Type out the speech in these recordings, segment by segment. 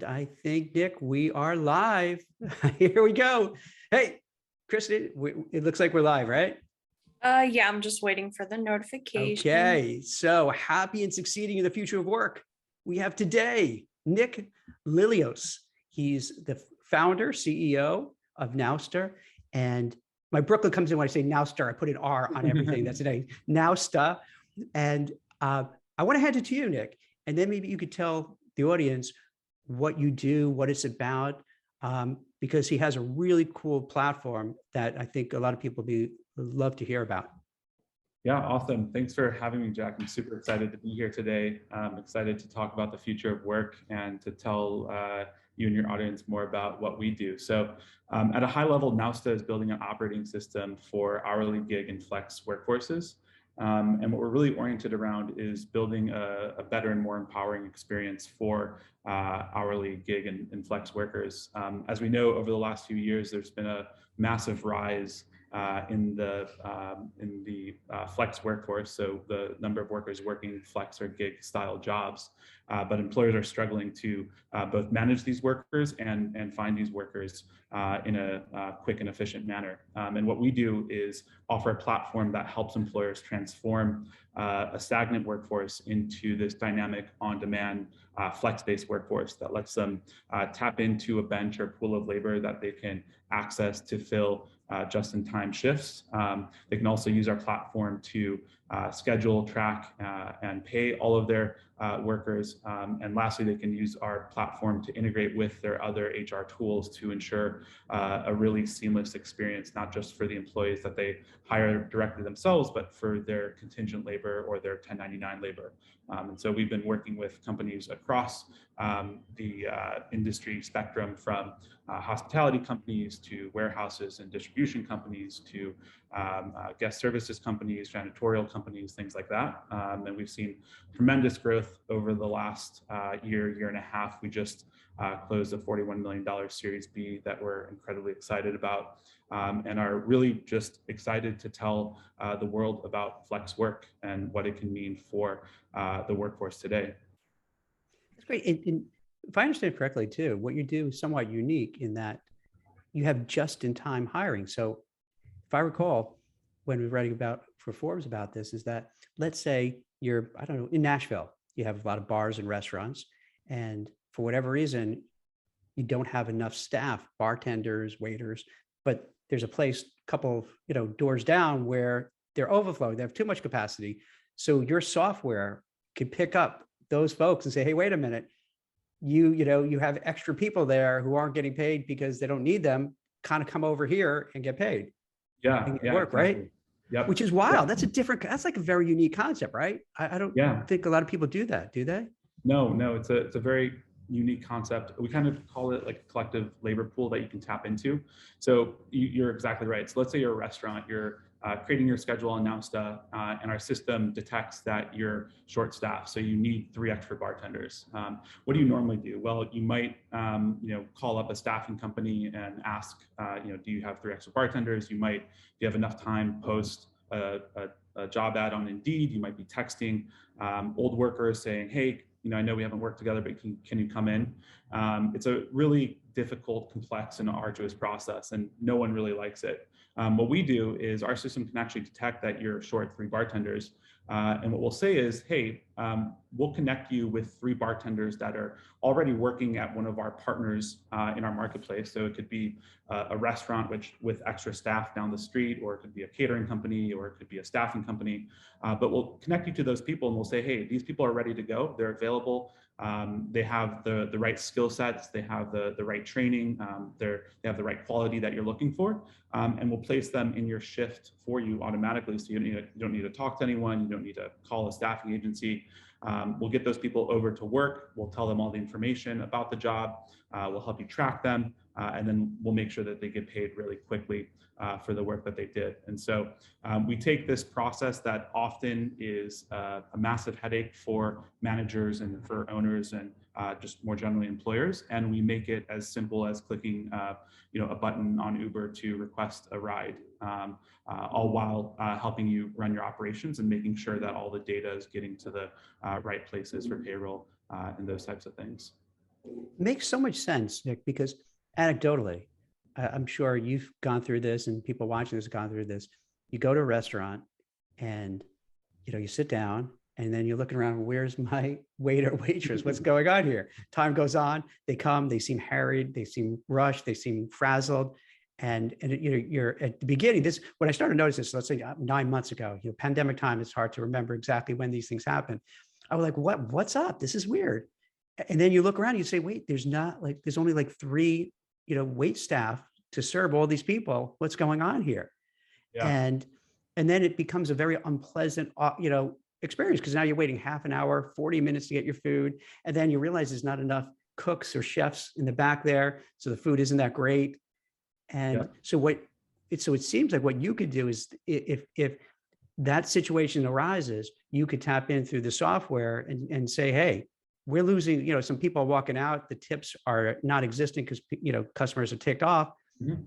I think, Nick, we are live. Here we go. Hey, Kristen, it looks like we're live, right? Yeah, I'm just waiting for the notification. Okay, so happy and succeeding in the future of work. We have today Nick Lillios. He's the founder, CEO of Nowsta. And my Brooklyn comes in when I say Nausta. I put an R on everything. That's the name, Nausta. And I want to hand it to you, Nick. And then maybe you could tell the audience what you do, what it's about, because he has a really cool platform that I think a lot of people would love to hear about. Yeah, awesome. Thanks for having me, Jack. I'm super excited to be here today. I'm excited to talk about the future of work and to tell you and your audience more about what we do. So at a high level, Nausta is building an operating system for hourly, gig, and flex workforces. And what we're really oriented around is building a better and more empowering experience for hourly, gig, and flex workers. As we know, over the last few years, there's been a massive rise in the flex workforce, so the number of workers working flex or gig style jobs. But employers are struggling to both manage these workers and find these workers in a quick and efficient manner. And what we do is offer a platform that helps employers transform a stagnant workforce into this dynamic, on-demand, flex-based workforce that lets them tap into a bench or pool of labor that they can access to fill just-in-time shifts. They can also use our platform to schedule, track, and pay all of their workers. And lastly, they can use our platform to integrate with their other HR tools to ensure a really seamless experience, not just for the employees that they hire directly themselves, but for their contingent labor or their 1099 labor. And so we've been working with companies across the industry spectrum, from hospitality companies to warehouses and distribution companies to guest services companies, janitorial companies, things like that. And we've seen tremendous growth over the last year and a half. We just closed a $41 million Series B that we're incredibly excited about, and are really just excited to tell the world about flex work and what it can mean for the workforce today. That's great. And if I understand correctly, too, what you do is somewhat unique in that you have just-in-time hiring. So if I recall, when we were writing about for Forbes about this, is that, let's say you're, I don't know, in Nashville, you have a lot of bars and restaurants, and for whatever reason, you don't have enough staff, bartenders, waiters, but there's a place, a couple of, doors down where they're overflowing, they have too much capacity. So your software can pick up those folks and say, hey, wait a minute, you have extra people there who aren't getting paid because they don't need them, kind of come over here and get paid. Yeah, and yeah, work, exactly. right? Yep. Which is wild. That's that's like a very unique concept, right? I don't think a lot of people do that, do they? No, it's a very unique concept. We kind of call it like a collective labor pool that you can tap into. So you're exactly right. So let's say you're a restaurant, you're creating your schedule on Nausta, and our system detects that you're short staffed, so you need 3 extra bartenders. What do you normally do? Well, you might call up a staffing company and ask, do you have 3 extra bartenders? You might, if you have enough time, post a job ad on Indeed. You might be texting old workers saying, hey, I know we haven't worked together, but can you come in? It's a really difficult, complex, and arduous process, and no one really likes it. What we do is our system can actually detect that you're short 3 bartenders. And what we'll say is, hey, we'll connect you with 3 bartenders that are already working at one of our partners in our marketplace. So it could be a restaurant with extra staff down the street, or it could be a catering company, or it could be a staffing company. But we'll connect you to those people, and we'll say, hey, these people are ready to go. They're available. They have the right skill sets. They have the right training. They have the right quality that you're looking for. And we'll place them in your shift for you automatically. So you don't need to talk to anyone. You don't need to call a staffing agency. We'll get those people over to work. We'll tell them all the information about the job. We'll help you track them. And then we'll make sure that they get paid really quickly for the work that they did. And so we take this process that often is a massive headache for managers and for owners and just more generally employers, and we make it as simple as clicking a button on Uber to request a ride, all while helping you run your operations and making sure that all the data is getting to the right places for payroll and those types of things. Makes so much sense, Nick, because anecdotally, I'm sure you've gone through this and people watching this have gone through this. You go to a restaurant and you sit down and then you're looking around, where's my waiter, waitress? What's going on here? Time goes on, they come, they seem harried, they seem rushed, they seem frazzled. And you're at the beginning, when I started noticing this, let's say 9 months ago, pandemic time, it's hard to remember exactly when these things happen. I was like, what's up? This is weird. And then you look around and you say, wait, there's only like three, wait staff to serve all these people. What's going on here? Yeah. And then it becomes a very unpleasant, experience, because now you're waiting half an hour, 40 minutes to get your food. And then you realize there's not enough cooks or chefs in the back there. So the food isn't that great. And so it seems like what you could do is if that situation arises, you could tap in through the software and say, hey, we're losing, some people are walking out, the tips are not existing because, customers are ticked off. Mm-hmm.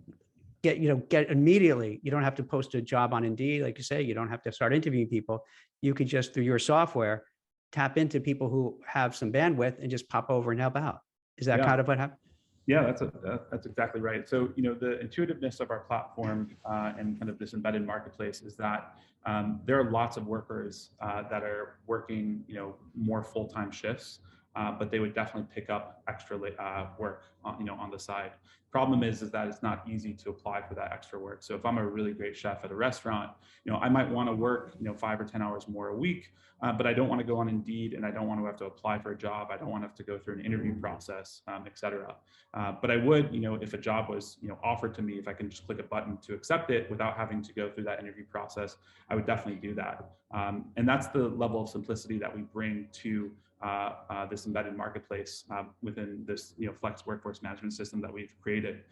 Get immediately. You don't have to post a job on Indeed, like you say, you don't have to start interviewing people. You could just, through your software, tap into people who have some bandwidth and just pop over and help out. Is that kind of what happened? Yeah, that's exactly right. So, the intuitiveness of our platform and kind of this embedded marketplace is that there are lots of workers that are working, more full-time shifts, but they would definitely pick up extra work, on the side. Problem is that it's not easy to apply for that extra work. So if I'm a really great chef at a restaurant, I might want to work, 5 or 10 hours more a week, but I don't want to go on Indeed, and I don't want to have to apply for a job. I don't want to have to go through an interview process, et cetera. But I would, if a job was, offered to me, if I can just click a button to accept it without having to go through that interview process, I would definitely do that. And that's the level of simplicity that we bring to this embedded marketplace within this flex workforce management system that we've created.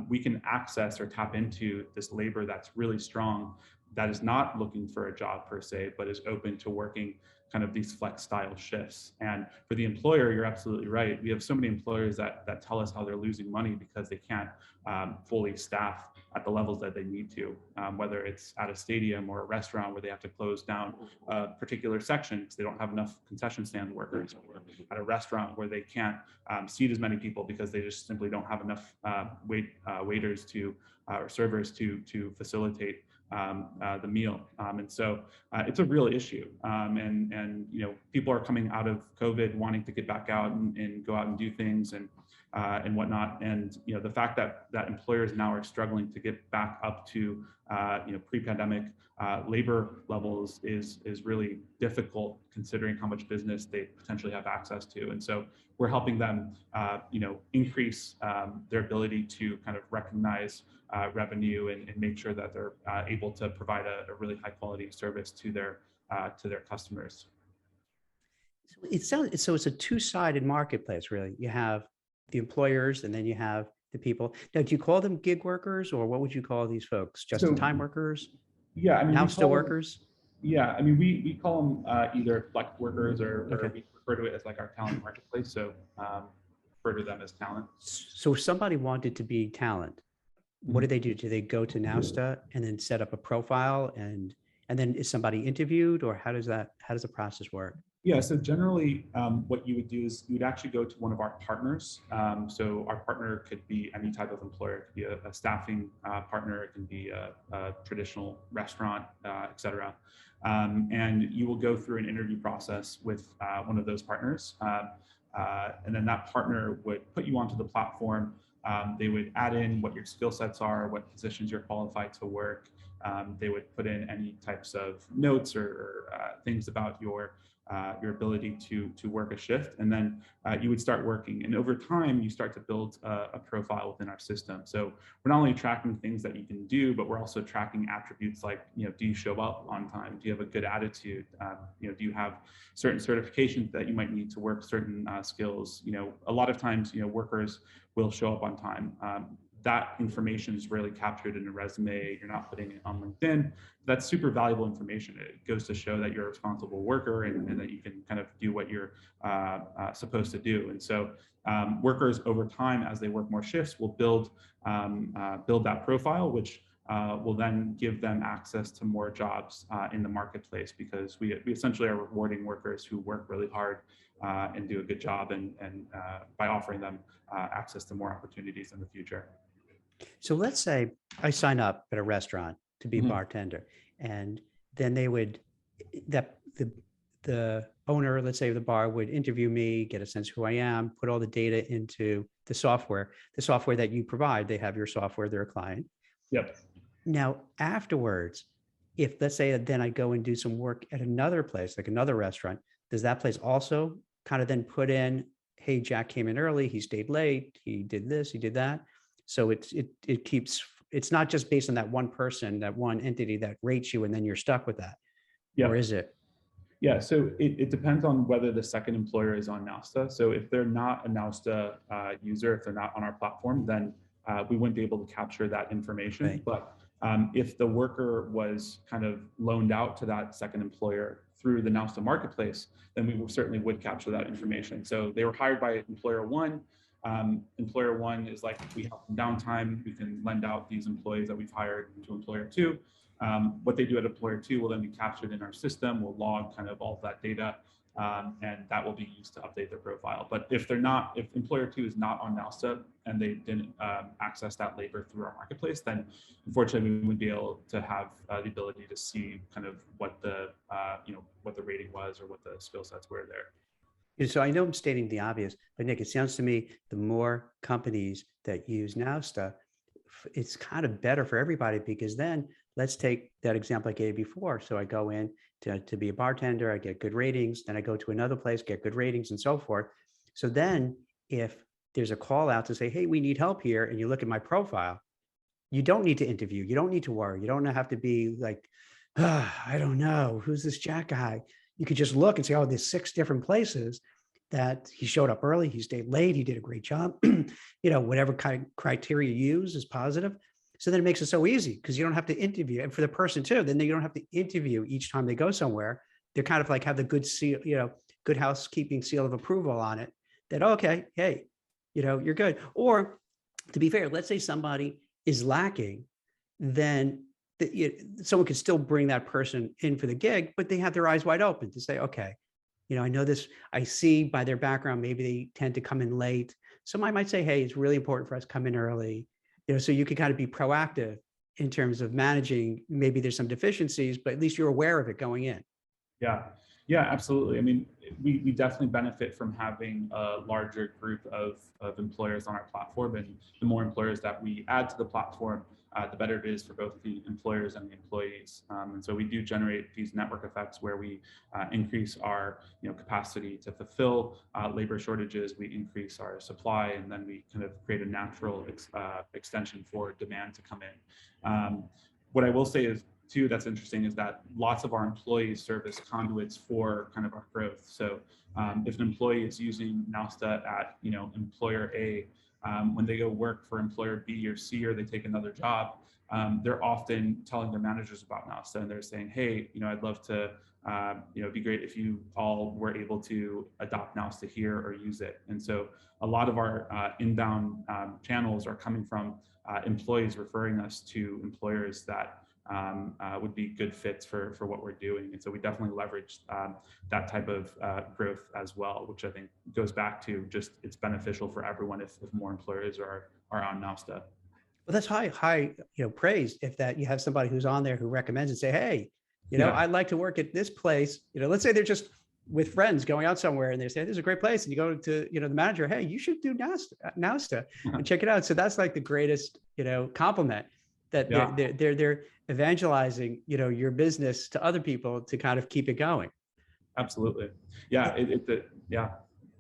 We can access or tap into this labor that's really strong, that is not looking for a job per se, but is open to working kind of these flex style shifts. And for the employer, you're absolutely right. We have so many employers that tell us how they're losing money because they can't fully staff at the levels that they need to, whether it's at a stadium or a restaurant where they have to close down a particular section because they don't have enough concession stand workers, or at a restaurant where they can't seat as many people because they just simply don't have enough waiters or servers to facilitate the meal. And so it's a real issue. And people are coming out of COVID wanting to get back out and go out and do things and whatnot. And the fact that employers now are struggling to get back up to pre-pandemic labor levels is really difficult, considering how much business they potentially have access to. And so we're helping them increase their ability to kind of recognize revenue and make sure that they're able to provide a really high quality service to their customers. So it's a two-sided marketplace, really. You have the employers and then you have the people. Now, do you call them gig workers, or what would you call these folks? Just-in-time workers? Yeah, I mean, Nausta workers? Yeah, I mean, we call them either flex workers or we refer to it as like our talent marketplace. So refer to them as talent. So if somebody wanted to be talent, what do they do? Do they go to Nausta and then set up a profile and then is somebody interviewed, or how does the process work? Yeah, so generally what you would do is you would actually go to one of our partners. So our partner could be any type of employer. It could be a staffing partner, it can be a traditional restaurant, et cetera. And you will go through an interview process with one of those partners. And then that partner would put you onto the platform. They would add in what your skill sets are, what positions you're qualified to work. They would put in any types of notes or things about your ability to work a shift, and then you would start working. And over time, you start to build a profile within our system. So we're not only tracking things that you can do, but we're also tracking attributes like, do you show up on time? Do you have a good attitude? Do you have certain certifications that you might need to work certain skills? A lot of times, workers will show up on time. That information is rarely captured in a resume. You're not putting it on LinkedIn. That's super valuable information. It goes to show that you're a responsible worker and that you can kind of do what you're supposed to do. And so workers over time, as they work more shifts, will build that profile, which will then give them access to more jobs in the marketplace, because we essentially are rewarding workers who work really hard and do a good job, and by offering them access to more opportunities in the future. So let's say I sign up at a restaurant to be a bartender, and then they would, that the owner, let's say of the bar, would interview me, get a sense of who I am, put all the data into the software that you provide. They have your software, they're a client. Yep. Now, afterwards, if let's say then I go and do some work at another place, like another restaurant, does that place also kind of then put in, hey, Jack came in early, he stayed late, he did this, he did that. So it keeps, it's not just based on that one person, that one entity that rates you, and then you're stuck with that. Yep. Or is it? Yeah, so it depends on whether the second employer is on Nausta. So if they're not a Nausta user, if they're not on our platform, then we wouldn't be able to capture that information. Right. But if the worker was kind of loaned out to that second employer through the Nausta marketplace, then we certainly would capture that information. So they were hired by employer one. Employer one is like, we have some downtime, we can lend out these employees that we've hired to employer two. What they do at employer two will then be captured in our system. We'll log kind of all of that data, and that will be used to update their profile. But if employer two is not on Nausta and they didn't access that labor through our marketplace, then unfortunately we wouldn't be able to have the ability to see kind of what the what the rating was or what the skill sets were there. So I know I'm stating the obvious, but Nick, it sounds to me the more companies that use Nausta, it's kind of better for everybody, because then let's take that example I gave before. So I go in to be a bartender, I get good ratings, then I go to another place, get good ratings, and so forth. So then if there's a call out to say, hey, we need help here, and you look at my profile, you don't need to interview. You don't need to worry. You don't have to be like, I don't know, who's this Jack guy? You could just look and say, oh, there's 6 different places that he showed up early, he stayed late, he did a great job. Whatever kind of criteria you use is positive. So then it makes it so easy, because you don't have to interview. And for the person too, then you don't have to interview each time they go somewhere. They're kind of like have the good seal, good housekeeping seal of approval on it, that, okay, hey, you're good. Or to be fair, let's say somebody is lacking, then someone could still bring that person in for the gig, but they have their eyes wide open to say, okay, I know this, I see by their background, maybe they tend to come in late. So I might say, hey, it's really important for us to come in early, so you can kind of be proactive in terms of managing. Maybe there's some deficiencies, but at least you're aware of it going in. Yeah, absolutely. I mean, we definitely benefit from having a larger group of employers on our platform, and the more employers that we add to the platform, the better it is for both the employers and the employees. And so we do generate these network effects where we increase our capacity to fulfill labor shortages, we increase our supply, and then we kind of create a natural extension for demand to come in. What I will say is, too, that's interesting, is that lots of our employees serve as conduits for kind of our growth. So if an employee is using Nausta at employer A, when they go work for employer B or C, or they take another job, they're often telling their managers about Nausta, and they're saying, hey, I'd love to, it'd be great if you all were able to adopt Nausta here or use it. And so a lot of our inbound channels are coming from employees referring us to employers that would be good fits for what we're doing. And so we definitely leverage that type of growth as well, which I think goes back to just, it's beneficial for everyone if more employers are on Nausta. Well, that's high praise, if that you have somebody who's on there who recommends and say, hey, I'd like to work at this place. Let's say they're just with friends going out somewhere, and they say, this is a great place. And you go to, the manager, hey, you should do Nausta and check it out. So that's like the greatest, compliment, that they're evangelizing, your business to other people to kind of keep it going. Absolutely. Yeah.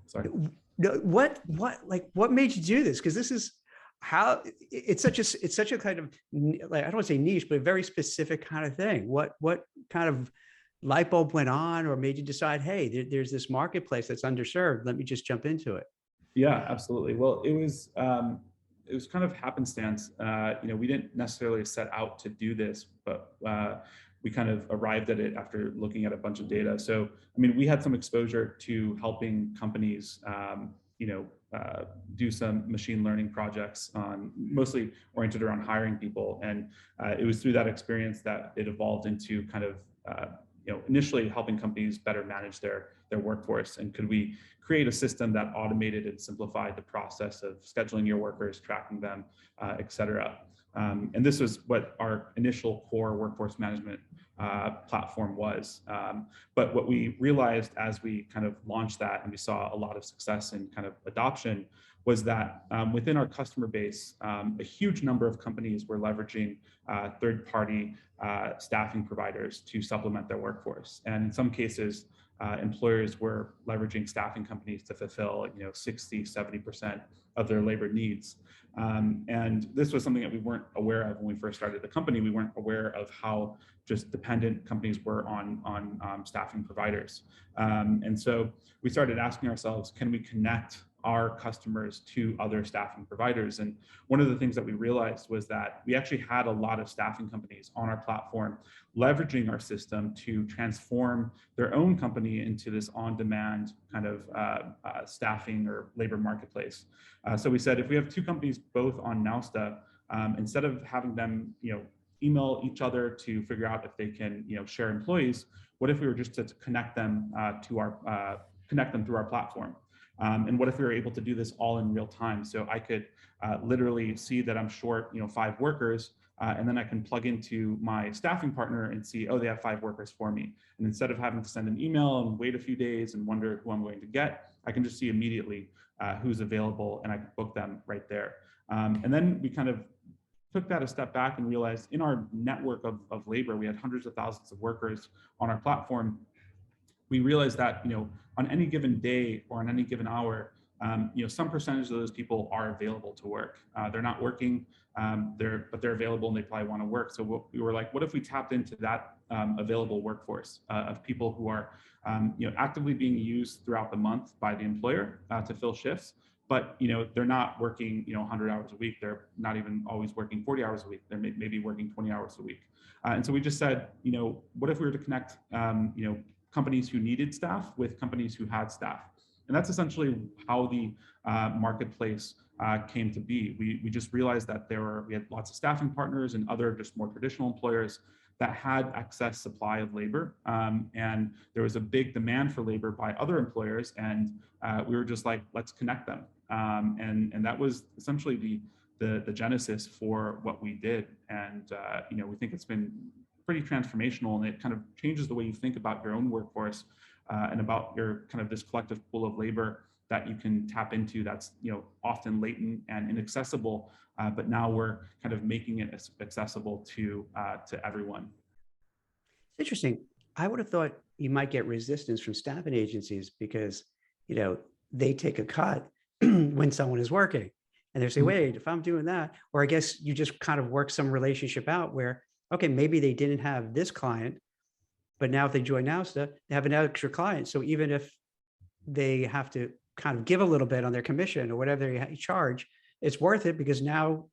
Sorry. What made you do this? Because this is how it's such a kind of, like, I don't want to say niche, but a very specific kind of thing. What kind of light bulb went on, or made you decide, hey, there's this marketplace that's underserved, let me just jump into it? Yeah, absolutely. Well, it was kind of happenstance. We didn't necessarily set out to do this, but we kind of arrived at it after looking at a bunch of data. So, I mean, we had some exposure to helping companies, do some machine learning projects on mostly oriented around hiring people. And it was through that experience that it evolved into kind of initially helping companies better manage their workforce. And could we create a system that automated and simplified the process of scheduling your workers, tracking them, et cetera. And this was what our initial core workforce management platform was. But what we realized as we kind of launched that and we saw a lot of success in kind of adoption was that within our customer base, a huge number of companies were leveraging third-party staffing providers to supplement their workforce. And in some cases, employers were leveraging staffing companies to fulfill 60, 70% of their labor needs. And this was something that we weren't aware of when we first started the company. We weren't aware of how just dependent companies were on staffing providers. And so we started asking ourselves, can we connect our customers to other staffing providers? And one of the things that we realized was that we actually had a lot of staffing companies on our platform leveraging our system to transform their own company into this on-demand kind of staffing or labor marketplace. So we said, if we have two companies both on Nausta, instead of having them email each other to figure out if they can share employees, what if we were just to connect them through our platform? And what if we were able to do this all in real time? So I could literally see that I'm short 5 workers, and then I can plug into my staffing partner and see, oh, they have 5 workers for me. And instead of having to send an email and wait a few days and wonder who I'm going to get, I can just see immediately who's available, and I can book them right there. And then we kind of took that a step back and realized in our network of labor, we had hundreds of thousands of workers on our platform. We realized that on any given day or on any given hour, some percentage of those people are available to work. They're not working, but they're available and they probably want to work. So we were like, what if we tapped into that available workforce of people who are actively being used throughout the month by the employer to fill shifts, but they're not working 100 hours a week. They're not even always working 40 hours a week. They're maybe working 20 hours a week. And so we just said, what if we were to connect companies who needed staff with companies who had staff? And that's essentially how the marketplace came to be. We just realized that we had lots of staffing partners and other just more traditional employers that had excess supply of labor. And there was a big demand for labor by other employers. And we were just like, let's connect them. And that was essentially the genesis for what we did. And we think it's been pretty transformational, and it kind of changes the way you think about your own workforce and about your kind of this collective pool of labor that you can tap into that's often latent and inaccessible, but now we're kind of making it accessible to everyone. It's interesting. I would have thought you might get resistance from staffing agencies because they take a cut when someone is working, and they say, wait, if I'm doing that, or I guess you just kind of work some relationship out where, okay, maybe they didn't have this client, but now if they join Nausta, they have an extra client. So even if they have to kind of give a little bit on their commission or whatever they charge, it's worth it because now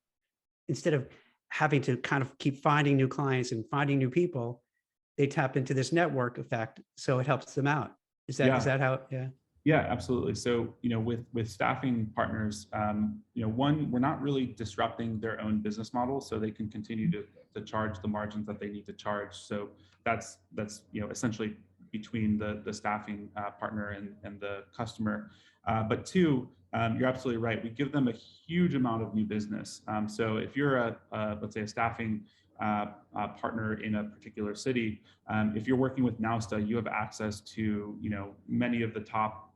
instead of having to kind of keep finding new clients and finding new people, they tap into this network effect. So it helps them out. Is that how? Yeah. Yeah, absolutely. So, with staffing partners, one, we're not really disrupting their own business model, so they can continue to charge the margins that they need to charge. So that's essentially between the staffing partner and the customer. But two, you're absolutely right. We give them a huge amount of new business. So if you're let's say a staffing partner in a particular city, if you're working with Nausta, you have access to many of the top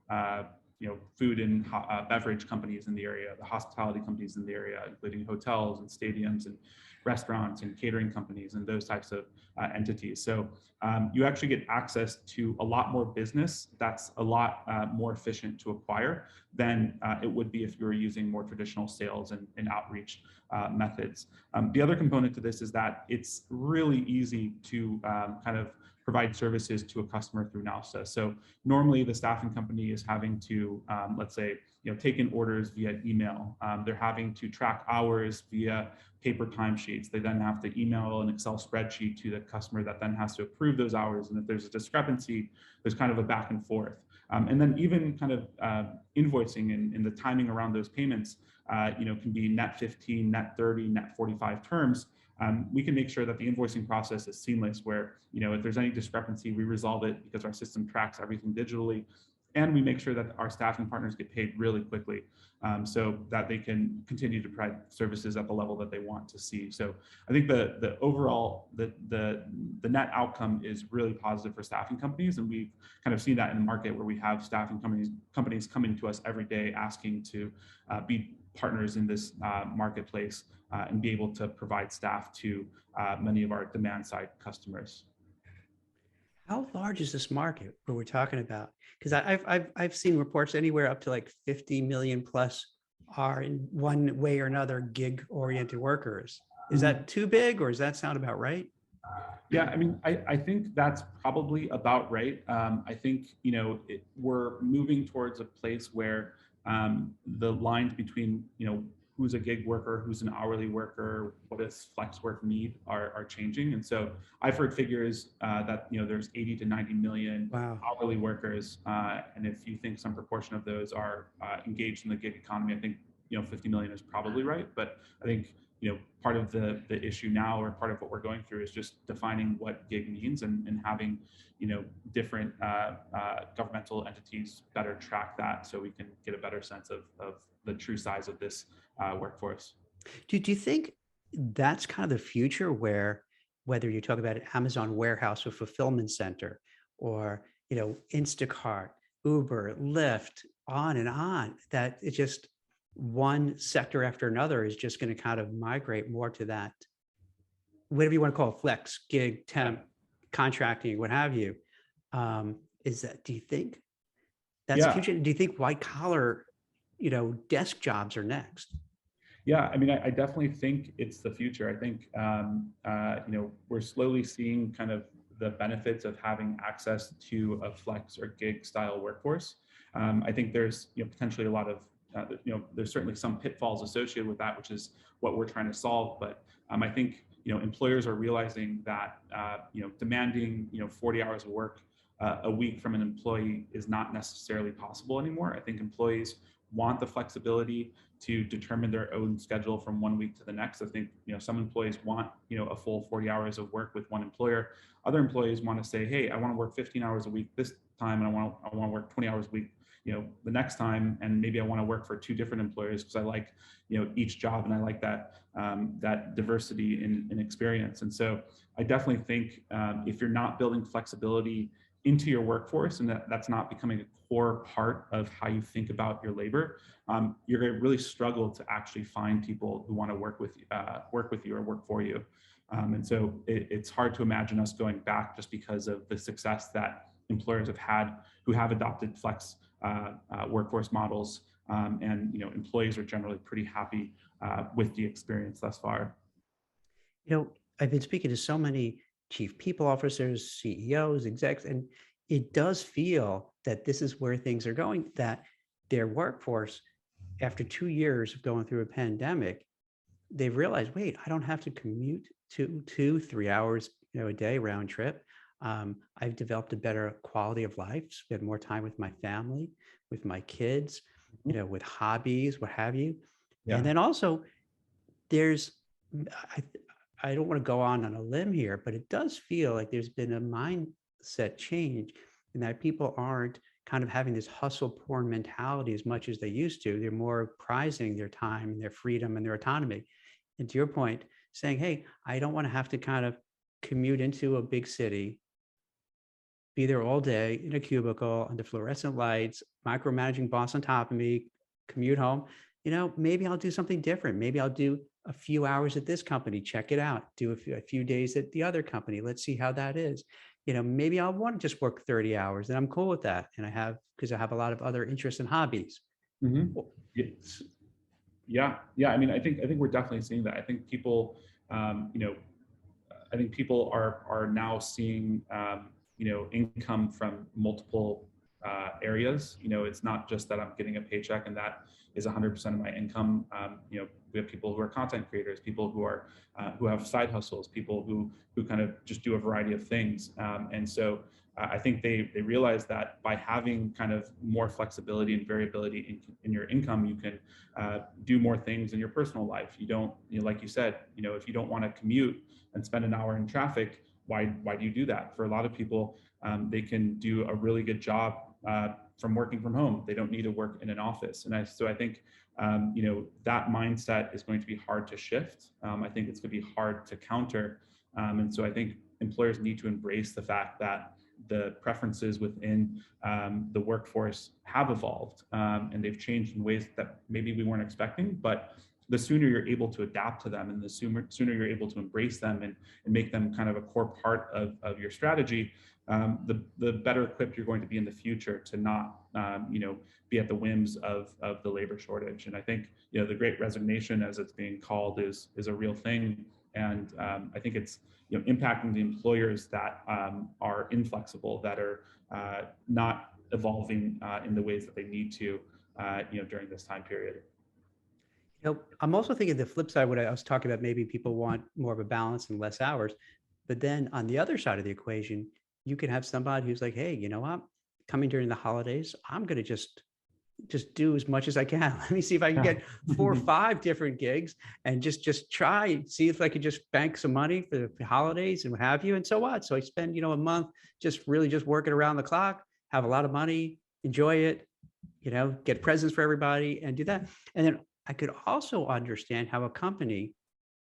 food and beverage companies in the area, the hospitality companies in the area, including hotels and stadiums and restaurants and catering companies and those types of entities. So you actually get access to a lot more business that's a lot more efficient to acquire than it would be if you were using more traditional sales and outreach methods. The other component to this is that it's really easy to kind of provide services to a customer through Nausta. So normally the staffing company is having to, let's say, take in orders via email. They're having to track hours via paper timesheets. They then have to email an Excel spreadsheet to the customer that then has to approve those hours. And if there's a discrepancy, there's kind of a back and forth. And then even kind of invoicing and the timing around those payments, can be net 15, net 30, net 45 terms. We can make sure that the invoicing process is seamless where, if there's any discrepancy, we resolve it because our system tracks everything digitally. And we make sure that our staffing partners get paid really quickly so that they can continue to provide services at the level that they want to see. So I think the overall, the net outcome is really positive for staffing companies. And we've kind of seen that in the market where we have staffing companies coming to us every day asking to be partners in this marketplace and be able to provide staff to many of our demand side customers. How large is this market where we're talking about? Because I've seen reports anywhere up to like 50 million plus are in one way or another gig-oriented workers. Is that too big, or does that sound about right? Yeah, I mean, I think that's probably about right. I think, we're moving towards a place where the lines between, who's a gig worker, who's an hourly worker, what does flex work need are changing. And so I've heard figures that, there's 80 to 90 million hourly workers. And if you think some proportion of those are engaged in the gig economy, I think, 50 million is probably right. But I think, part of the issue now, or part of what we're going through, is just defining what gig means and having, different governmental entities better track that so we can get a better sense of the true size of this workforce. Do you think that's kind of the future, where whether you talk about an Amazon warehouse or fulfillment center, or, Instacart, Uber, Lyft, on, that it's just one sector after another is just going to kind of migrate more to that, whatever you want to call it, flex, gig, temp, contracting, what have you. Do you think that's the future? Do you think white collar, desk jobs are next? Yeah, I mean, I definitely think it's the future. I think, we're slowly seeing kind of the benefits of having access to a flex or gig style workforce. I think there's, potentially a lot of, there's certainly some pitfalls associated with that, which is what we're trying to solve. But I think, employers are realizing that, demanding, 40 hours of work a week from an employee is not necessarily possible anymore. I think employees want the flexibility to determine their own schedule from one week to the next. I think, some employees want, a full 40 hours of work with one employer. Other employees want to say, hey, I want to work 15 hours a week this time, and I want to work 20 hours a week, the next time, and maybe I want to work for two different employers because I like, each job, and I like that that diversity in experience. And so I definitely think if you're not building flexibility into your workforce, and that's not becoming a core part of how you think about your labor, you're going to really struggle to actually find people who want to work with you or work for you. And so it's hard to imagine us going back just because of the success that employers have had who have adopted flex workforce models, and employees are generally pretty happy with the experience thus far. I've been speaking to so many chief people officers, CEOs, execs, and it does feel that this is where things are going, that their workforce, after 2 years of going through a pandemic, they've realized, wait, I don't have to commute 2-3 hours a day round trip. I've developed a better quality of life, spend more time with my family, with my kids, with hobbies, what have you. Yeah. And then also there's, I don't want to go on a limb here, but it does feel like there's been a mindset change in that people aren't kind of having this hustle porn mentality as much as they used to. They're more prizing their time and their freedom and their autonomy. And to your point, saying, hey, I don't want to have to kind of commute into a big city, be there all day in a cubicle under fluorescent lights, micromanaging boss on top of me, commute home. Maybe I'll do something different. Maybe I'll do a few hours at this company, check it out, do a few days at the other company. Let's see how that is. Maybe I'll want to just work 30 hours and I'm cool with that. And because I have a lot of other interests and hobbies. Mm-hmm. Yeah. I mean, I think we're definitely seeing that. I think people, I think people are now seeing income from multiple areas. It's not just that I'm getting a paycheck and that is 100% of my income. We have people who are content creators, people who are who have side hustles, people who kind of just do a variety of things. And so I think they realize that by having kind of more flexibility and variability in your income, you can do more things in your personal life. You don't, like you said, if you don't want to commute and spend an hour in traffic, why do you do that? For a lot of people, they can do a really good job from working from home. They don't need to work in an office. And so I think, that mindset is going to be hard to shift. I think it's going to be hard to counter. And so I think employers need to embrace the fact that the preferences within the workforce have evolved, and they've changed in ways that maybe we weren't expecting. But the sooner you're able to adapt to them, and the sooner you're able to embrace them and make them kind of a core part of your strategy, the better equipped you're going to be in the future to not be at the whims of the labor shortage. And I think the Great Resignation, as it's being called, is a real thing. And I think it's impacting the employers that are inflexible, that are not evolving in the ways that they need to during this time period. I'm also thinking the flip side, what I was talking about, maybe people want more of a balance and less hours. But then on the other side of the equation, you can have somebody who's like, hey, you know what? Coming during the holidays, I'm going to just do as much as I can. Let me see if I can get 4 or 5 different gigs and just try, see if I could just bank some money for the holidays and what have you. And so what? So I spend, a month just working around the clock, have a lot of money, enjoy it, get presents for everybody and do that. And then I could also understand how a company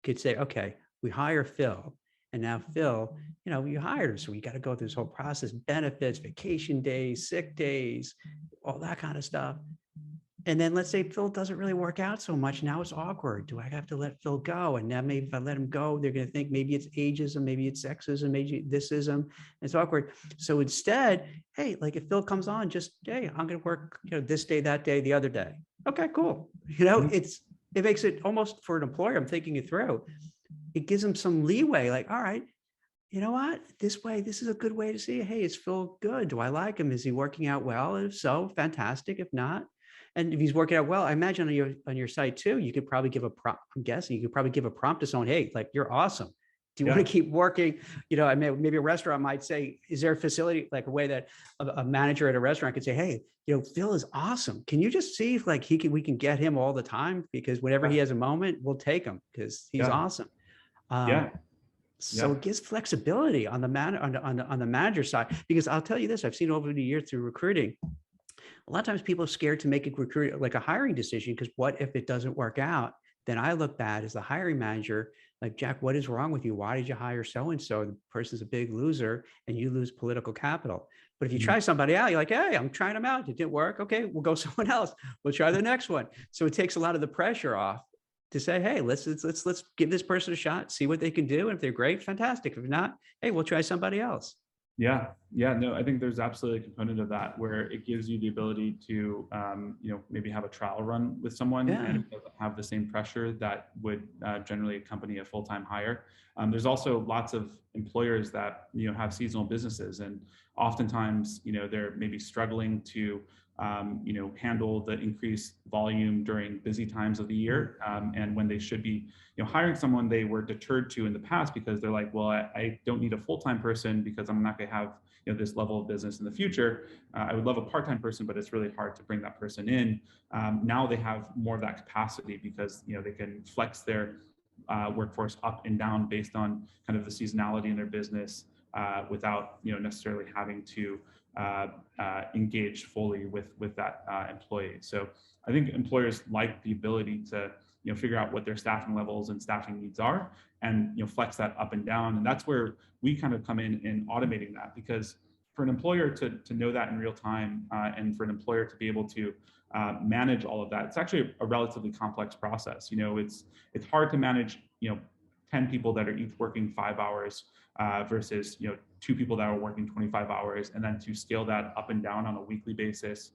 could say, okay, we hire Phil. And now Phil, you hired him. So we got to go through this whole process, benefits, vacation days, sick days, all that kind of stuff. And then let's say Phil doesn't really work out so much. Now it's awkward. Do I have to let Phil go? And now maybe if I let him go, they're going to think maybe it's ageism, maybe it's sexism, maybe thisism. It's awkward. So instead, hey, like if Phil comes on, just, hey, I'm going to work, this day, that day, the other day. Okay, cool. It makes it almost, for an employer, I'm thinking it through. It gives them some leeway, like, all right, you know what, this is a good way to see, hey, is Phil good? Do I like him? Is he working out well? If so, fantastic. If not, and if he's working out well, I imagine on your site too, you could probably give a prompt. I'm guessing you could probably give a prompt to someone, hey, like, you're awesome. Do you want to keep working? I mean, maybe a restaurant might say, is there a facility, like a way that a manager at a restaurant could say, hey, Phil is awesome. Can you just see if like we can get him all the time? Because whenever he has a moment, we'll take him because he's awesome. So it gives flexibility on the manager side, because I'll tell you this, I've seen over the years through recruiting, a lot of times people are scared to make a hiring decision, because what if it doesn't work out? Then I look bad as the hiring manager, like, Jack, what is wrong with you? Why did you hire so-and-so? The person's a big loser and you lose political capital. But if you try somebody out, you're like, hey, I'm trying them out. It didn't work. Okay, we'll go someone else. We'll try the next one. So it takes a lot of the pressure off to say, hey, let's give this person a shot, see what they can do. And if they're great, fantastic. If not, hey, we'll try somebody else. Yeah, no, I think there's absolutely a component of that where it gives you the ability to, maybe have a trial run with someone and it doesn't have the same pressure that would generally accompany a full-time hire. There's also lots of employers that, have seasonal businesses, and oftentimes, they're maybe struggling to handle the increased volume during busy times of the year. And when they should be, hiring someone they were deterred to in the past, because they're like, well, I don't need a full-time person because I'm not going to have, this level of business in the future. I would love a part-time person, but it's really hard to bring that person in. Now they have more of that capacity because, they can flex their workforce up and down based on kind of the seasonality in their business without, necessarily having to engage fully with that employee. So I think employers like the ability to figure out what their staffing levels and staffing needs are, and flex that up and down. And that's where we kind of come in automating that, because for an employer to know that in real time, and for an employer to be able to manage all of that, it's actually a relatively complex process. It's hard to manage 10 people that are each working 5 hours versus 2 people that are working 25 hours, and then to scale that up and down on a weekly basis,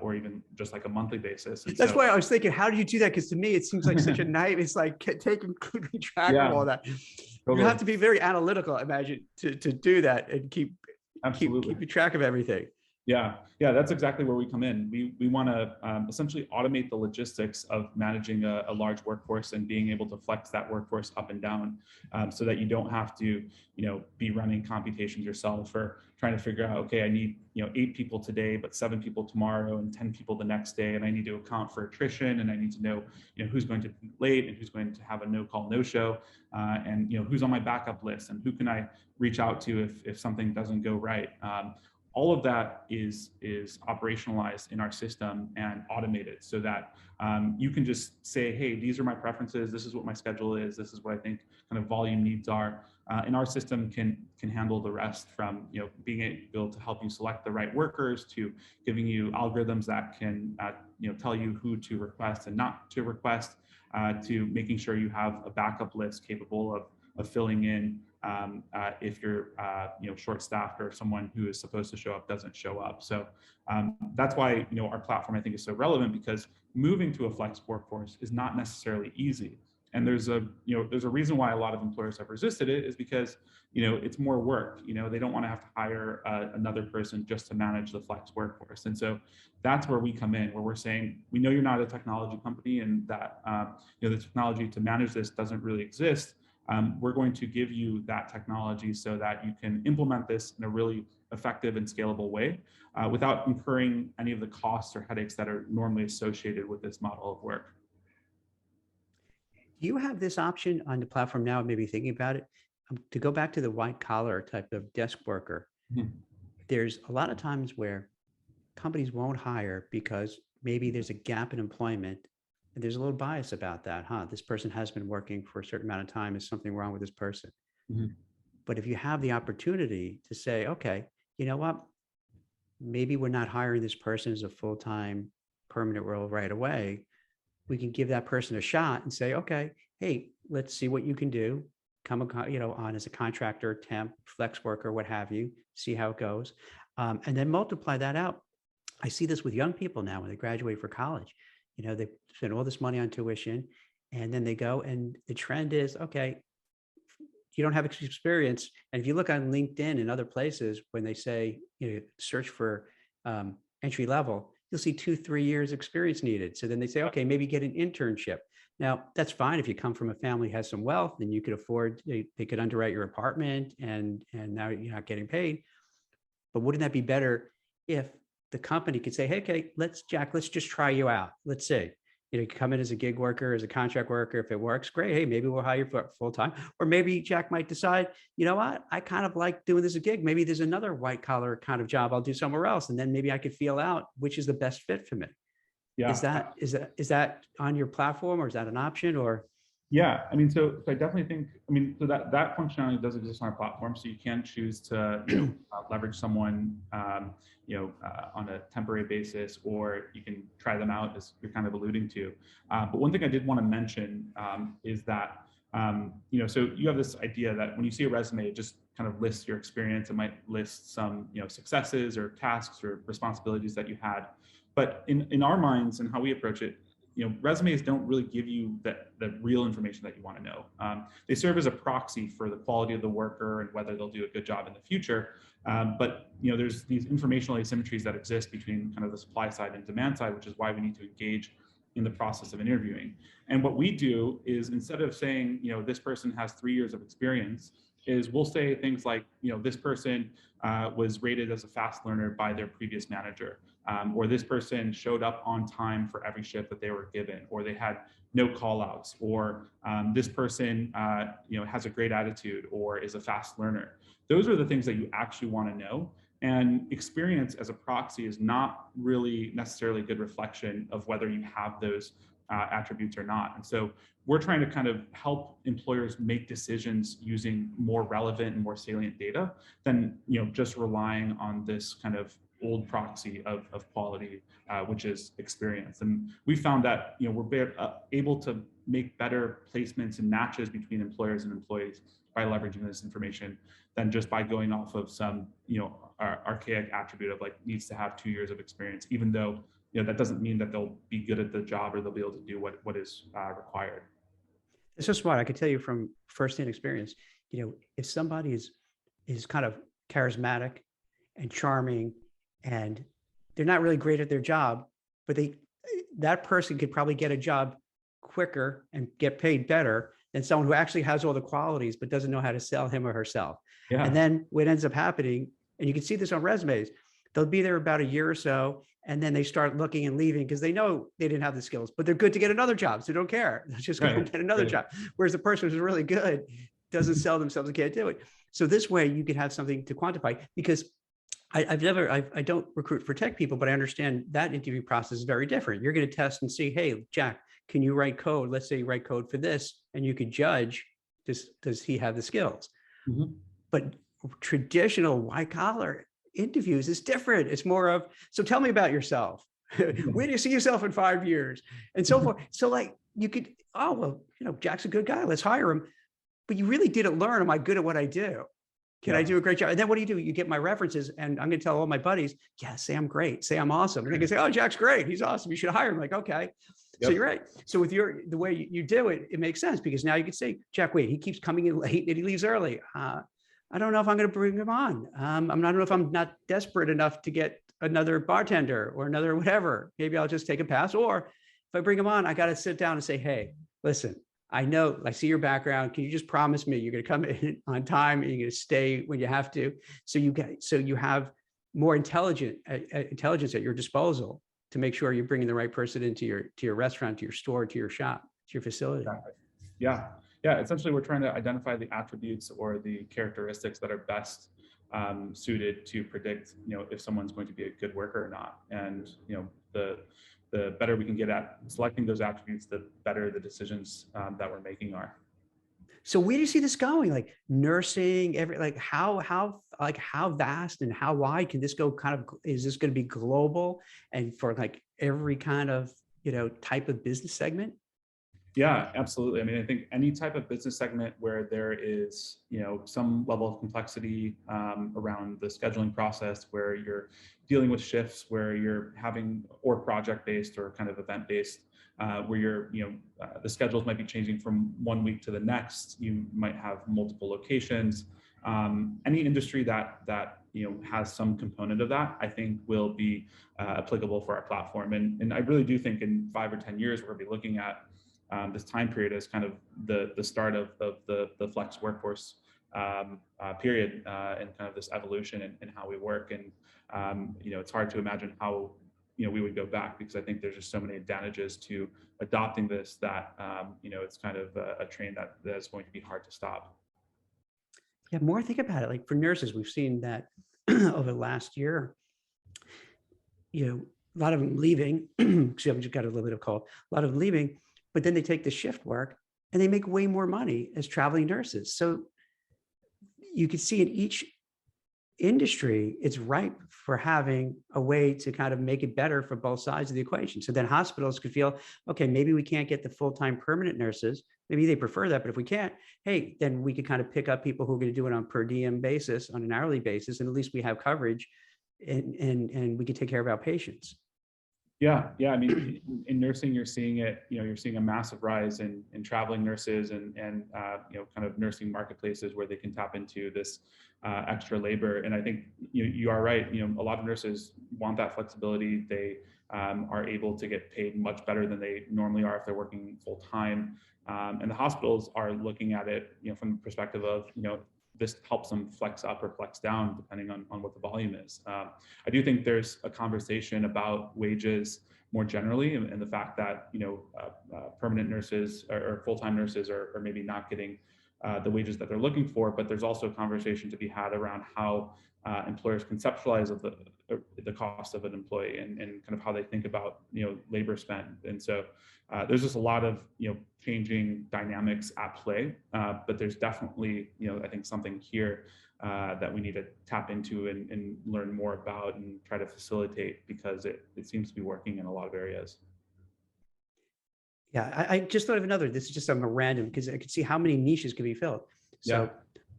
or even just like a monthly basis. And that's why I was thinking, how do you do that? Because to me, it seems like such a night. It's like keeping track of all that. Totally. You have to be very analytical, I imagine, to do that and keep Absolutely. Keep track of everything. Yeah, that's exactly where we come in. We want to essentially automate the logistics of managing a large workforce and being able to flex that workforce up and down, so that you don't have to, be running computations yourself or trying to figure out, okay, I need 8 people today, but 7 people tomorrow and 10 people the next day, and I need to account for attrition, and I need to know who's going to be late and who's going to have a no call no show, and who's on my backup list and who can I reach out to if something doesn't go right. All of that is operationalized in our system and automated so that you can just say, hey, these are my preferences. This is what my schedule is. This is what I think kind of volume needs are. And our system can handle the rest, from being able to help you select the right workers, to giving you algorithms that can tell you who to request and not to request, to making sure you have a backup list capable of filling in if you're short-staffed or someone who is supposed to show up doesn't show up. So that's why our platform, I think, is so relevant, because moving to a flex workforce is not necessarily easy. And there's a reason why a lot of employers have resisted it, is because it's more work. They don't want to have to hire another person just to manage the flex workforce. And so that's where we come in, where we're saying, we know you're not a technology company, and that the technology to manage this doesn't really exist. We're going to give you that technology so that you can implement this in a really effective and scalable way, without incurring any of the costs or headaches that are normally associated with this model of work. Do you have this option on the platform now, maybe thinking about it, to go back to the white collar type of desk worker? Mm-hmm. There's a lot of times where companies won't hire because maybe there's a gap in employment. And there's a little bias about that, this person has been working for a certain amount of time. Is something wrong with this person? Mm-hmm. But if you have the opportunity to say, okay, you know what, maybe we're not hiring this person as a full-time permanent role right away. We can give that person a shot and say, okay, hey, let's see what you can do. Come on as a contractor, temp, flex worker, what have you, see how it goes. And then multiply that out. I see this with young people now when they graduate for college. They spend all this money on tuition, and then they go, and the trend is, okay, you don't have experience. And if you look on LinkedIn and other places, when they say, search for entry level, you'll see 2-3 years experience needed. So then they say, okay, maybe get an internship. Now that's fine. If you come from a family has some wealth, then you could afford, they could underwrite your apartment, and now you're not getting paid. But wouldn't that be better if the company could say, hey, okay, let's just try you out. Let's see. You come in as a gig worker, as a contract worker. If it works, great. Hey, maybe we'll hire you for full time. Or maybe Jack might decide, you know what, I kind of like doing this as a gig. Maybe there's another white collar kind of job I'll do somewhere else. And then maybe I could feel out which is the best fit for me. Yeah. Is that on your platform, or is that an option? Or yeah, so I definitely think, so that functionality does exist on our platform. So you can choose to leverage someone on a temporary basis, or you can try them out, as you're kind of alluding to. But one thing I did want to mention is that so you have this idea that when you see a resume, it just kind of lists your experience. It might list some successes or tasks or responsibilities that you had. But in our minds and how we approach it, resumes don't really give you the real information that you want to know. They serve as a proxy for the quality of the worker and whether they'll do a good job in the future. But there's these informational asymmetries that exist between kind of the supply side and demand side, which is why we need to engage in the process of interviewing. And what we do is, instead of saying, this person has 3 years of experience, is we'll say things like, this person was rated as a fast learner by their previous manager, or this person showed up on time for every shift that they were given, or they had no call outs, or this person has a great attitude or is a fast learner. Those are the things that you actually want to know. And experience as a proxy is not really necessarily a good reflection of whether you have those attributes or not. And so we're trying to kind of help employers make decisions using more relevant and more salient data than just relying on this kind of old proxy of quality, which is experience. And we found that we're able to make better placements and matches between employers and employees by leveraging this information than just by going off of some archaic attribute of needs to have 2 years of experience, even though that doesn't mean that they'll be good at the job or they'll be able to do what is required. It's so smart. I can tell you from firsthand experience, if somebody is kind of charismatic, and charming, and they're not really great at their job, but that person could probably get a job quicker and get paid better than someone who actually has all the qualities but doesn't know how to sell him or herself. Yeah. And then what ends up happening, and you can see this on resumes, they'll be there about a year or so, and then they start looking and leaving because they know they didn't have the skills, but they're good to get another job, so they don't care. They're just going to get another job. Whereas the person who's really good doesn't sell themselves and can't do it. So this way you could have something to quantify, because I don't recruit for tech people, but I understand that interview process is very different. You're going to test and see, hey, Jack, can you write code? Let's say you write code for this, and you could judge, does he have the skills? Mm-hmm. But traditional white collar interviews is different. It's more of, so tell me about yourself. Where do you see yourself in 5 years? And so forth. So like you could, oh, well, Jack's a good guy. Let's hire him. But you really didn't learn, am I good at what I do? Can I do a great job? And then what do? You get my references, and I'm going to tell all my buddies, yeah, say I'm great. Say I'm awesome. And they can say, oh, Jack's great. He's awesome. You should hire him. Like, okay. Yep. So you're right. So with the way you do it, it makes sense, because now you can say, Jack, wait, he keeps coming in late and he leaves early. I don't know if I'm going to bring him on. I don't know if I'm not desperate enough to get another bartender or another whatever. Maybe I'll just take a pass. Or if I bring him on, I got to sit down and say, hey, listen, I know, I see your background. Can you just promise me you're going to come in on time and you're going to stay when you have to? So you have more intelligence at your disposal to make sure you're bringing the right person into your restaurant, to your store, to your shop, to your facility. Exactly. Yeah. Essentially, we're trying to identify the attributes or the characteristics that are best suited to predict, if someone's going to be a good worker or not. And the better we can get at selecting those attributes, the better the decisions that we're making are. So where do you see this going? Like nursing, how vast and how wide can this go? Is this going to be global and for like every kind of, type of business segment? Yeah, absolutely. I mean, I think any type of business segment where there is, some level of complexity around the scheduling process, where you're dealing with shifts, where you're having, or project-based or kind of event-based, where you're, the schedules might be changing from 1 week to the next. You might have multiple locations. Any industry that has some component of that, I think will be applicable for our platform. And I really do think in 5 or 10 years, we're going to be looking at this time period as kind of the start of the flex workforce period and kind of this evolution in how we work. And it's hard to imagine how we would go back, because I think there's just so many advantages to adopting this that it's kind of a train that is going to be hard to stop. Yeah, more think about it. Like for nurses, we've seen that over the last year, a lot of them leaving. Because I've just got a little bit of cold. A lot of them leaving. But then they take the shift work and they make way more money as traveling nurses. So you can see in each industry, it's ripe for having a way to kind of make it better for both sides of the equation. So then hospitals could feel, okay, maybe we can't get the full-time permanent nurses. Maybe they prefer that, but if we can't, hey, then we could kind of pick up people who are going to do it on per diem basis, on an hourly basis, and at least we have coverage and we can take care of our patients. Yeah. I mean, in nursing, you're seeing it. You're seeing a massive rise in traveling nurses and kind of nursing marketplaces where they can tap into this extra labor. And I think you are right. A lot of nurses want that flexibility. They are able to get paid much better than they normally are if they're working full time. And the hospitals are looking at it, from the perspective of this helps them flex up or flex down depending on what the volume is. I do think there's a conversation about wages more generally, and the fact that permanent nurses or full-time nurses are maybe not getting the wages that they're looking for. But there's also a conversation to be had around how employers conceptualize of the cost of an employee and kind of how they think about labor spend. And so there's just a lot of changing dynamics at play, but there's definitely I think something here that we need to tap into and learn more about and try to facilitate, because it seems to be working in a lot of areas. Yeah, I just thought of another. This is just something random because I could see how many niches could be filled. So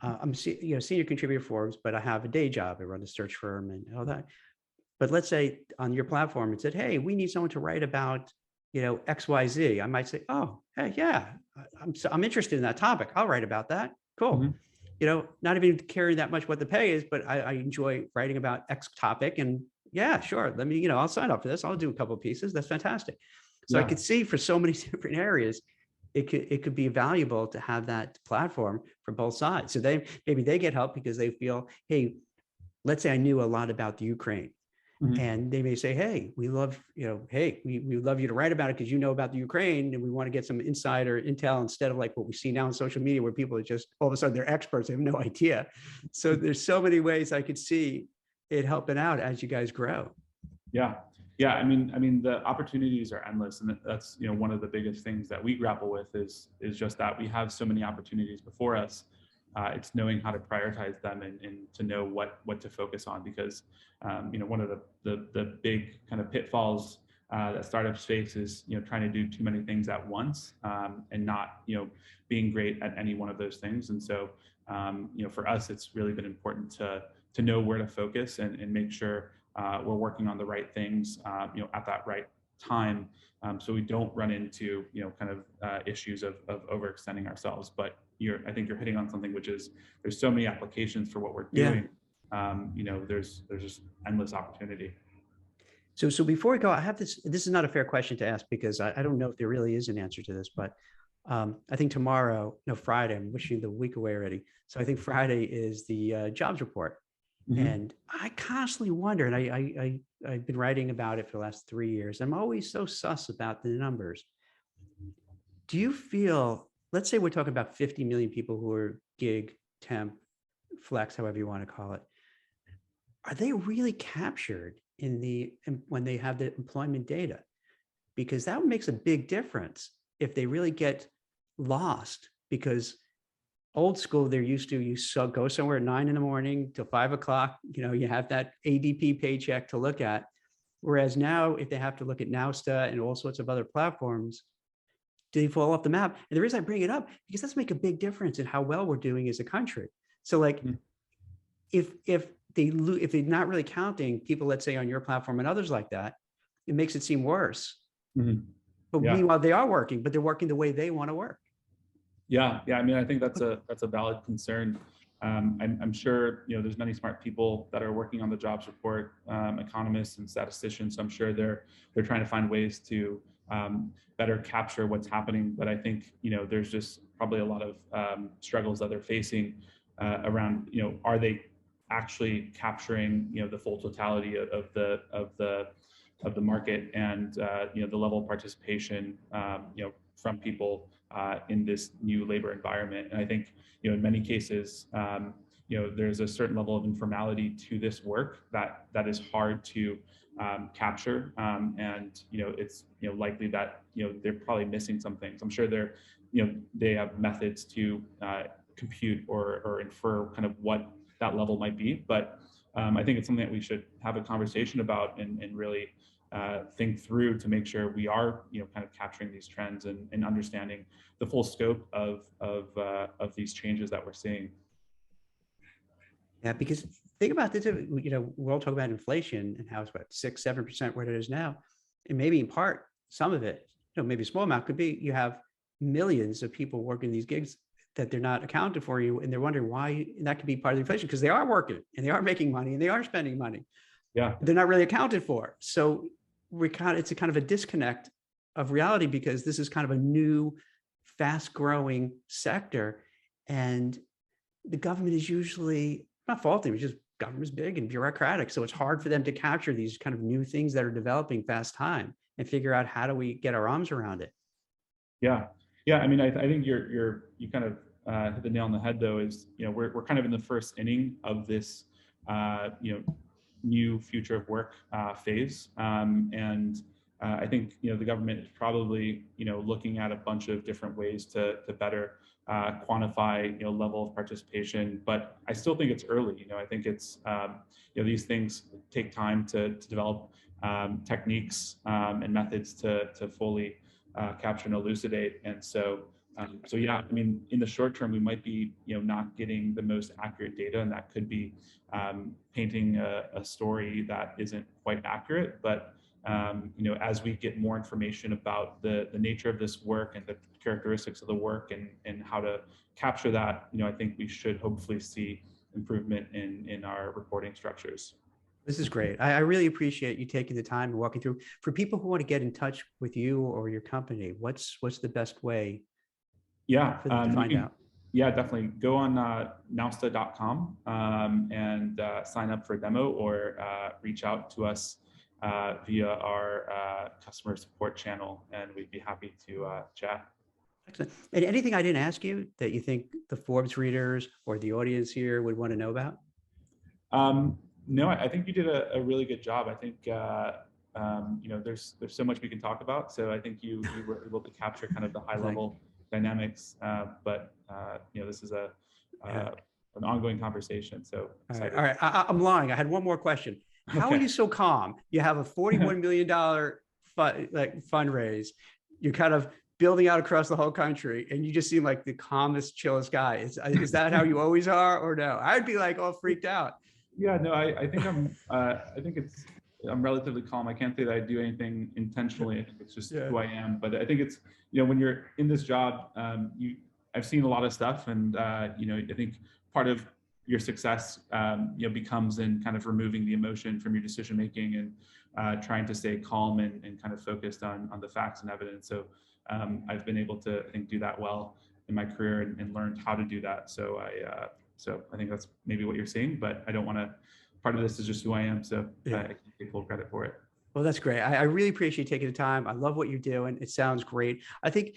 yeah. I'm senior contributor Forbes, but I have a day job. I run a search firm and all that. But let's say on your platform, it said, hey, we need someone to write about XYZ. I might say, oh, hey, yeah, I'm interested in that topic. I'll write about that. Cool. Mm-hmm. not even caring that much what the pay is, but I enjoy writing about X topic, and yeah, sure, let me, I'll sign up for this. I'll do a couple of pieces. That's fantastic. So I could see for so many different areas, it could be valuable to have that platform for both sides. So maybe they get help because they feel, hey, let's say I knew a lot about the Ukraine. Mhm. And they may say, hey, we love, hey, we love you to write about it because you know about the Ukraine, and we want to get some insider intel instead of like what we see now on social media where people are just all of a sudden they're experts, they have no idea. So there's so many ways I could see it helping out as you guys grow. Yeah. Yeah. I mean, the opportunities are endless. And that's, one of the biggest things that we grapple with is just that we have so many opportunities before us. It's knowing how to prioritize them and to know what to focus on, because one of the big kind of pitfalls that startups face is trying to do too many things at once, and not being great at any one of those things. And so for us, it's really been important to know where to focus and make sure we're working on the right things at that right time, so we don't run into kind of issues of overextending ourselves. But I think you're hitting on something, which is there's so many applications for what we're doing. There's just endless opportunity. So before we go, I have this is not a fair question to ask because I don't know if there really is an answer to this, but I think tomorrow, no, Friday, I'm wishing the week away already. So I think Friday is the jobs report. Mm-hmm. And I constantly wonder, and I've been writing about it for the last 3 years. I'm always so sus about the numbers. Do you feel, let's say we're talking about 50 million people who are gig, temp, flex, however you want to call it. Are they really captured when they have the employment data? Because that makes a big difference if they really get lost, because old school, they're used to, go somewhere at 9 a.m. till 5 o'clock, you have that ADP paycheck to look at. Whereas now, if they have to look at Nausta and all sorts of other platforms, do they fall off the map? And the reason I bring it up, because that's make a big difference in how well we're doing as a country. So like, if they're not really counting people, let's say on your platform and others like that, it makes it seem worse. Mm-hmm. But meanwhile, they are working, but they're working the way they want to work. Yeah. I mean, I think that's a valid concern. I'm sure there's many smart people that are working on the jobs report, economists and statisticians. So I'm sure they're trying to find ways to better capture what's happening. But I think there's just probably a lot of struggles that they're facing around are they actually capturing the full totality of the market, and the level of participation from people in this new labor environment. And I think in many cases there's a certain level of informality to this work that is hard to capture, and it's likely that they're probably missing some things. I'm sure they have methods to compute or infer kind of what that level might be, but I think it's something that we should have a conversation about and really think through to make sure we are kind of capturing these trends and understanding the full scope of these changes that we're seeing. Yeah, because think about this, we're all talking about inflation and how it's about 6-7% where it is now. And maybe in part, some of it, maybe a small amount could be you have millions of people working these gigs that they're not accounted for you, and they're wondering why. And that could be part of the inflation because they are working and they are making money and they are spending money. Yeah, they're not really accounted for. So it's a kind of a disconnect of reality because this is kind of a new, fast-growing sector, and the government is usually not faulty. It's just government's big and bureaucratic, so it's hard for them to capture these kind of new things that are developing fast time and figure out how do we get our arms around it. Yeah. I mean, I think you kind of hit the nail on the head, though. Is we're kind of in the first inning of this new future of work phase, and I think the government is probably looking at a bunch of different ways to better quantify level of participation, but I still think it's early. I think it's these things take time to develop techniques and methods to fully capture and elucidate. And so yeah, I mean, in the short term, we might be not getting the most accurate data, and that could be painting a story that isn't quite accurate. But as we get more information about the nature of this work and the characteristics of the work and how to capture that, I think we should hopefully see improvement in our reporting structures. This is great. I really appreciate you taking the time and walking through. For people who want to get in touch with you or your company, what's the best way for them to find out? Yeah, definitely. Go on Nausta.com and sign up for a demo, or reach out to us via our customer support channel, and we'd be happy to chat. Excellent. And anything I didn't ask you that you think the Forbes readers or the audience here would want to know about? No, I think you did a really good job. I think there's so much we can talk about. So I think you were able to capture kind of the high level dynamics. But this is an ongoing conversation. So all right. I'm lying. I had one more question. How are you so calm? You have a $41 million fundraise. You're kind of building out across the whole country, and you just seem like the calmest, chillest guy. Is that how you always are, or no? I'd be like all freaked out. Yeah, no, I think I'm relatively calm. I can't say that I do anything intentionally. I think it's just who I am. But I think it's, when you're in this job, I've seen a lot of stuff, and I think part of your success, becomes in kind of removing the emotion from your decision making and trying to stay calm and kind of focused on the facts and evidence. So I've been able to, I think, do that well in my career and learned how to do that. So I think that's maybe what you're seeing, but I don't want to, part of this is just who I am. So I can't take full credit for it. Well, that's great. I really appreciate you taking the time. I love what you're doing. It sounds great. I think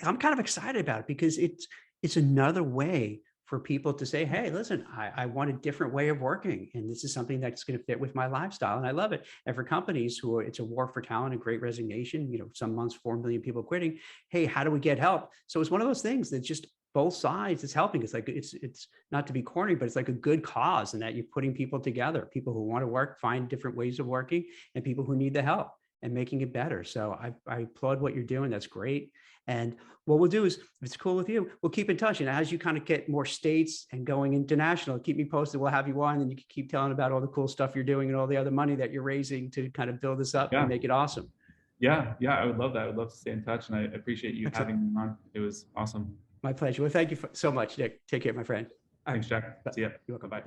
I'm kind of excited about it because it's another way for people to say, hey, listen, I want a different way of working. And this is something that's going to fit with my lifestyle. And I love it. And for companies it's a war for talent and great resignation, some months, 4 million people quitting. Hey, how do we get help? So it's one of those things that just both sides is helping. It's like, it's not to be corny, but it's like a good cause, and that you're putting people together, people who want to work, find different ways of working, and people who need the help and making it better. So I applaud what you're doing. That's great. And what we'll do is, if it's cool with you, we'll keep in touch. And as you kind of get more states and going international, keep me posted. We'll have you on, and you can keep telling about all the cool stuff you're doing and all the other money that you're raising to kind of build this up and make it awesome. Yeah, I would love that. I would love to stay in touch, and I appreciate you having me on. It was awesome. My pleasure. Well, thank you so much, Nick. Take care, my friend. Thanks, Jack. See ya. You're welcome. Bye.